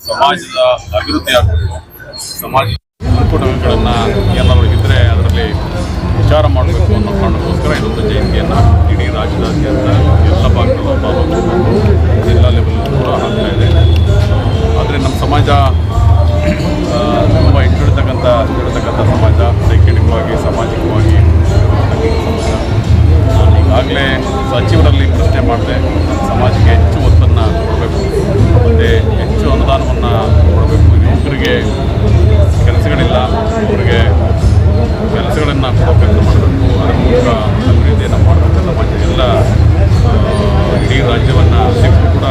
ಸಮಾಜದ ಅಭಿವೃದ್ಧಿ ಆಗಬೇಕು. ಸಮಾಜ ಅನುಕೂಲಗಳನ್ನು ಏನಾದರೂ ಇದ್ದರೆ ಅದರಲ್ಲಿ ವಿಚಾರ ಮಾಡಬೇಕು ಅನ್ನೋ ಕಾರಣಕ್ಕೋಸ್ಕರ ಇದೊಂದು ಜಯಂತಿಯನ್ನು ಇಡೀ ರಾಜ್ಯದಾದ್ಯಂತ ಎಲ್ಲ ಭಾಗದಲ್ಲೂ ತಾಲೂಕು ಜಿಲ್ಲಾ ಲೆವೆಲ್ ಕೂಡ ಆಗ್ತಾ ಇದೆ. ಆದರೆ ನಮ್ಮ ಸಮಾಜ ತುಂಬ ಹಿಂದುಳಿತಕ್ಕಂಥ ಸಮಾಜ, ಶೈಕ್ಷಣಿಕವಾಗಿ ಸಾಮಾಜಿಕವಾಗಿ ನಾನು ಈಗಾಗಲೇ ಸಚಿವರಲ್ಲಿ ಪ್ರಶ್ನೆ ಮಾಡಿದೆ. ಸಮಾಜಕ್ಕೆ ಹೆಚ್ಚು ಒತ್ತನ್ನು ಕೊಡಬೇಕು ಮತ್ತು ಹೆಚ್ಚು ಅನುದಾನವನ್ನು ಕೊಡಬೇಕು. ಯುವಕರಿಗೆ ಕೆಲಸಗಳಿಲ್ಲ, ಅವರಿಗೆ ಕೆಲಸಗಳನ್ನು ಕೊಡೋ ಕೆಲಸ ಮಾಡಬೇಕು. ಅದರ ಮೂಲಕ ಅಭಿವೃದ್ಧಿಯನ್ನು ಮಾಡಬೇಕು. ಸಮಾಜ ಎಲ್ಲ ಇಡೀ ರಾಜ್ಯವನ್ನು ಅಧ್ಯಕ್ಷರು ಕೂಡ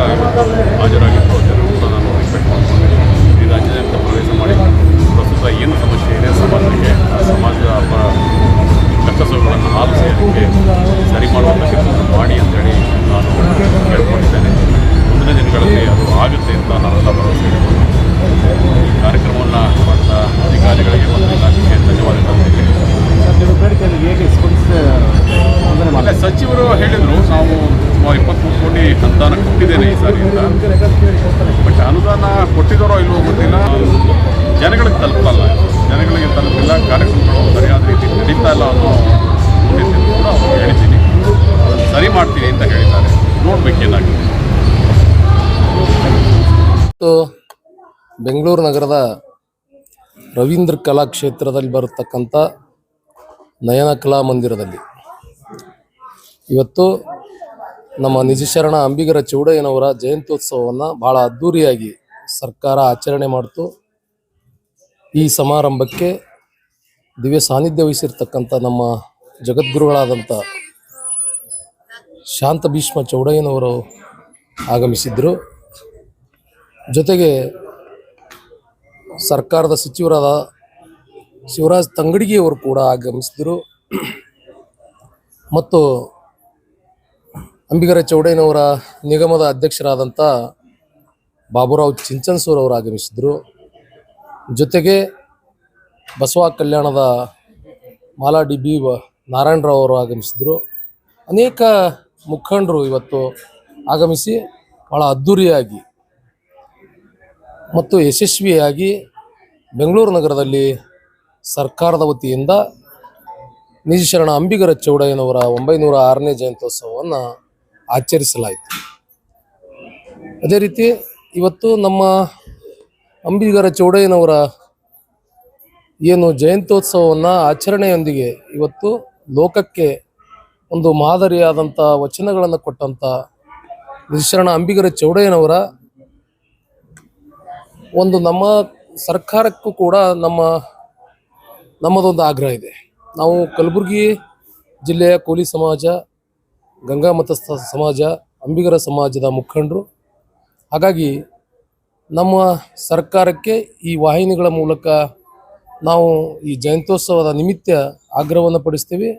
ಹಾಜರಾಗಿದ್ದು ಜನರು ಕೂಡ ನಾನು ರಿಕ್ವೆಸ್ಟ್ ಮಾಡ್ಕೊಂಡು ಈ ರಾಜ್ಯದಿಂದ ಪ್ರವೇಶ ಮಾಡಿ ಪ್ರಸ್ತುತ ಏನು ಸಮಸ್ಯೆ ಇದೆ ಸಮಾಜಕ್ಕೆ, ಆ ಸಮಾಜದ ಕಷ್ಟಸುಗಳನ್ನು ಆಲಿಸಿ ಅದಕ್ಕೆ ಸರಿ ಮಾಡುವಂಥ ಕೆಲಸವನ್ನು ಮಾಡಿ ಅಂತೇಳಿ ನಾನು ಕೇಳ್ಕೊಂಡಿದ್ದೇನೆ. ಮುಂದಿನ ದಿನಗಳಲ್ಲಿ ಅದು ಆಗುತ್ತೆ ಅಂತ ನಾವೆಲ್ಲ ಭರವಸೆ ಇಟ್ಕೊಂಡು ಈ ಕಾರ್ಯಕ್ರಮವನ್ನು ಮಾಡಿದ ಅಧಿಕಾರಿಗಳಿಗೆ ಮತ್ತು ಇಲಾಖೆಗೆ ಧನ್ಯವಾದಗಳು. ಸಚಿವರು ಹೇಳಿದರು, ನಾವು ಸುಮಾರು 23 ಕೋಟಿ ಅನುದಾನ ಕೊಟ್ಟಿದ್ದೇನೆ ಈ ಸಾರಿಯಿಂದ. ಬಟ್ ಅನುದಾನ ಕೊಟ್ಟಿದ್ದಾರೋ ಇಲ್ಲವೋ ಗೊತ್ತಿಲ್ಲ, ಜನಗಳಿಗೆ ತಲುಪಲ್ಲ, ಜನಗಳಿಗೆ ತಲುಪಿಲ್ಲ, ಕಾರ್ಯಕ್ರಮಗಳು ಸರಿಯಾದ ರೀತಿ ನಡೀತಾ ಇಲ್ಲ ಅನ್ನೋ ಉದ್ದೇಶದಿಂದ ಕೂಡ ಅವ್ರು ಹೇಳಿದ್ದೀನಿ. ಅದನ್ನು ಸರಿ ಮಾಡ್ತೀನಿ ಅಂತ ಹೇಳಿದ್ದಾರೆ. ನೋಡಬೇಕೇನಾಗಿದೆ. ಬೆಂಗಳೂರು ನಗರದ ರವೀಂದ್ರ ಕಲಾಕ್ಷೇತ್ರದಲ್ಲಿ ಬರತಕ್ಕಂಥ ನಯನ ಕಲಾ ಮಂದಿರದಲ್ಲಿ ಇವತ್ತು ನಮ್ಮ ನಿಜಶರಣ ಅಂಬಿಗರ ಚೌಡಯ್ಯನವರ ಜಯಂತ್ಯೋತ್ಸವವನ್ನು ಭಾಳ ಅದ್ಧೂರಿಯಾಗಿ ಸರ್ಕಾರ ಆಚರಣೆ ಮಾಡ್ತು. ಈ ಸಮಾರಂಭಕ್ಕೆ ದಿವ್ಯ ಸಾನ್ನಿಧ್ಯ ವಹಿಸಿರ್ತಕ್ಕಂಥ ನಮ್ಮ ಜಗದ್ಗುರುಗಳಾದಂಥ ಶಾಂತ ಭೀಷ್ಮ ಚೌಡಯ್ಯನವರು ಆಗಮಿಸಿದ್ರು. ಜೊತೆಗೆ ಸರ್ಕಾರದ ಸಚಿವರಾದ ಶಿವರಾಜ್ ತಂಗಡಗಿಯವರು ಕೂಡ ಆಗಮಿಸಿದರು ಮತ್ತು ಅಂಬಿಗರ ಚೌಡಯ್ಯನವರ ನಿಗಮದ ಅಧ್ಯಕ್ಷರಾದಂಥ ಬಾಬುರಾವ್ ಚಿಂಚನ್ಸೂರ್ ಅವರು ಆಗಮಿಸಿದರು. ಜೊತೆಗೆ ಬಸವ ಕಲ್ಯಾಣದ ಮಾಲಾ ಡಿ ಬಿ ನಾರಾಯಣರಾವ್ ಅವರು ಆಗಮಿಸಿದರು. ಅನೇಕ ಮುಖಂಡರು ಇವತ್ತು ಆಗಮಿಸಿ ಭಾಳ ಅದ್ಧೂರಿಯಾಗಿ ಮತ್ತು ಯಶಸ್ವಿಯಾಗಿ ಬೆಂಗಳೂರು ನಗರದಲ್ಲಿ ಸರ್ಕಾರದ ವತಿಯಿಂದ ನಿಜಶರಣ ಅಂಬಿಗರ ಚೌಡಯ್ಯನವರ 906ನೇ ಜಯಂತ್ಯೋತ್ಸವವನ್ನು ಆಚರಿಸಲಾಯಿತು. ಅದೇ ರೀತಿ ಇವತ್ತು ನಮ್ಮ ಅಂಬಿಗರ ಚೌಡಯ್ಯನವರ ಏನು ಜಯಂತ್ಯೋತ್ಸವವನ್ನು ಆಚರಣೆಯೊಂದಿಗೆ ಇವತ್ತು ಲೋಕಕ್ಕೆ ಒಂದು ಮಾದರಿಯಾದಂಥ ವಚನಗಳನ್ನು ಕೊಟ್ಟಂಥ ನಿಜಶರಣ ಅಂಬಿಗರ ಚೌಡಯ್ಯನವರ ಒಂದು ನಮ್ಮ ಸರ್ಕಾರಕ್ಕೂ ಕೂಡ ನಮ್ಮದೊಂದು ಆಗ್ರಹ ಇದೆ. ನಾವು ಕಲಬುರಗಿ ಜಿಲ್ಲೆಯ ಕೋಲಿ ಸಮಾಜ, ಗಂಗಾಮತ ಸಮಾಜ, ಅಂಬಿಗರ ಸಮಾಜದ ಮುಖಂಡರು. ಹಾಗಾಗಿ ನಮ್ಮ ಸರ್ಕಾರಕ್ಕೆ ಈ ವಾಹಿನಿಗಳ ಮೂಲಕ ನಾವು ಈ ಜಯಂತ್ಯೋತ್ಸವದ ನಿಮಿತ್ತ ಆಗ್ರಹವನ್ನು ಪಡಿಸ್ತೀವಿ.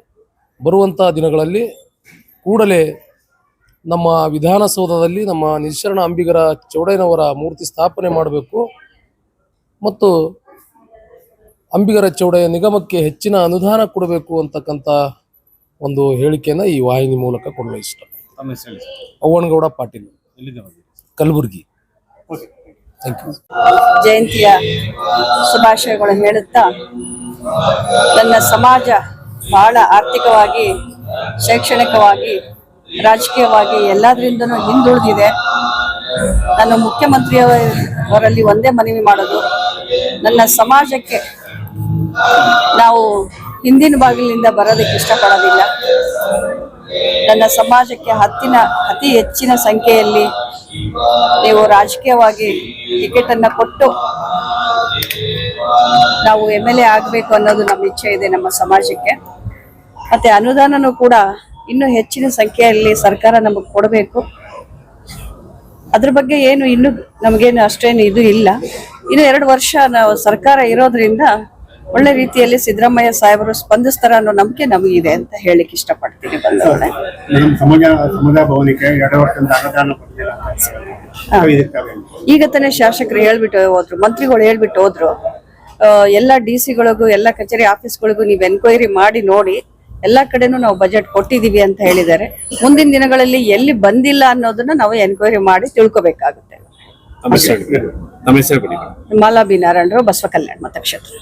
ಬರುವಂಥ ದಿನಗಳಲ್ಲಿ ಕೂಡಲೇ ನಮ್ಮ ವಿಧಾನಸೌಧದಲ್ಲಿ ನಮ್ಮ ನಿಜಶರಣ ಅಂಬಿಗರ ಚೌಡಯ್ಯನವರ ಮೂರ್ತಿ ಸ್ಥಾಪನೆ ಮಾಡಬೇಕು ಮತ್ತು ಅಂಬಿಗರ ಚೌಡಯ್ಯ ನಿಗಮಕ್ಕೆ ಹೆಚ್ಚಿನ ಅನುದಾನ ಕೊಡಬೇಕು ಅಂತಕ್ಕಂಥ ಒಂದು ಹೇಳಿಕೆಯನ್ನು ಈ ವಾಹಿನಿ ಮೂಲಕ ಕೊಡಲು ಇಷ್ಟ. ಅವ್ವನಗೌಡ ಪಾಟೀಲ್, ಕಲಬುರಗಿ. Thank you. ಜಯಂತಿಯ ಶುಭಾಶಯಗಳನ್ನು ಹೇಳುತ್ತಾ, ನನ್ನ ಸಮಾಜ ಬಹಳ ಆರ್ಥಿಕವಾಗಿ, ಶೈಕ್ಷಣಿಕವಾಗಿ, ರಾಜಕೀಯವಾಗಿ ಎಲ್ಲದರಿಂದನೂ ಹಿಂದುಳಿದಿದೆ. ನಾನು ಮುಖ್ಯಮಂತ್ರಿಯವರಲ್ಲಿ ಒಂದೇ ಮನವಿ ಮಾಡೋದು, ನನ್ನ ಸಮಾಜಕ್ಕೆ ನಾವು ಹಿಂದಿನ ಬಾಗಿಲಿನಿಂದ ಬರೋದಕ್ಕೆ ಇಷ್ಟಪಡೋದಿಲ್ಲ. ನನ್ನ ಸಮಾಜಕ್ಕೆ ಅತಿ ಹೆಚ್ಚಿನ ಸಂಖ್ಯೆಯಲ್ಲಿ ನೀವು ರಾಜಕೀಯವಾಗಿ ಟಿಕೆಟ್ ಅನ್ನ ಕೊಟ್ಟು ನಾವು MLA ಆಗಬೇಕು ಅನ್ನೋದು ನಮ್ಮ ಇಚ್ಛೆ ಇದೆ ನಮ್ಮ ಸಮಾಜಕ್ಕೆ. ಮತ್ತೆ ಅನುದಾನನೂ ಕೂಡ ಇನ್ನೂ ಹೆಚ್ಚಿನ ಸಂಖ್ಯೆಯಲ್ಲಿ ಸರ್ಕಾರ ನಮಗೆ ಕೊಡಬೇಕು. ಅದ್ರ ಬಗ್ಗೆ ಏನು ಇನ್ನು ನಮಗೇನು ಅಷ್ಟೇನು ಇದು ಇಲ್ಲ. ಇನ್ನು 2 ವರ್ಷ ನಾವು ಸರ್ಕಾರ ಇರೋದ್ರಿಂದ ಒಳ್ಳೆ ರೀತಿಯಲ್ಲಿ ಸಿದ್ದರಾಮಯ್ಯ ಸಾಹೇಬರು ಸ್ಪಂದಿಸ್ತಾರ ಅನ್ನೋ ನಂಬಿಕೆ ನಮಗಿದೆ ಅಂತ ಹೇಳಿಕ್ಕೆ ಇಷ್ಟಪಡ್ತೀನಿ. ಬಂದವಳೆ ಸಮುದಾಯ ಭವನಕ್ಕೆ 2 ವರ್ಷದಿಂದ ಅನುದಾನ ಕೊಟ್ಟಿಲ್ಲ. ಈಗ ತಾನೇ ಶಾಸಕರು ಹೇಳ್ಬಿಟ್ಟು ಹೋದ್ರು, ಮಂತ್ರಿಗಳು ಹೇಳ್ಬಿಟ್ಟು ಹೋದ್ರು, ಎಲ್ಲ DC-ಗಳಿಗೂ ಎಲ್ಲ ಕಚೇರಿ ಆಫೀಸ್ಗಳಿಗೂ ನೀವು ಎನ್ಕ್ವೈರಿ ಮಾಡಿ ನೋಡಿ, ಎಲ್ಲ ಕಡೆನೂ ನಾವು ಬಜೆಟ್ ಕೊಟ್ಟಿದೀವಿ ಅಂತ ಹೇಳಿದ್ದಾರೆ. ಮುಂದಿನ ದಿನಗಳಲ್ಲಿ ಎಲ್ಲಿ ಬಂದಿಲ್ಲ ಅನ್ನೋದನ್ನ ನಾವು ಎನ್ಕ್ವೈರಿ ಮಾಡಿ ತಿಳ್ಕೊಬೇಕಾಗುತ್ತೆ. ಮಾಲಾ ಬಿ ನಾರಾಯಣರಾವ್, ಬಸವ ಕಲ್ಯಾಣ ಮತಕ್ಷೇತ್ರ.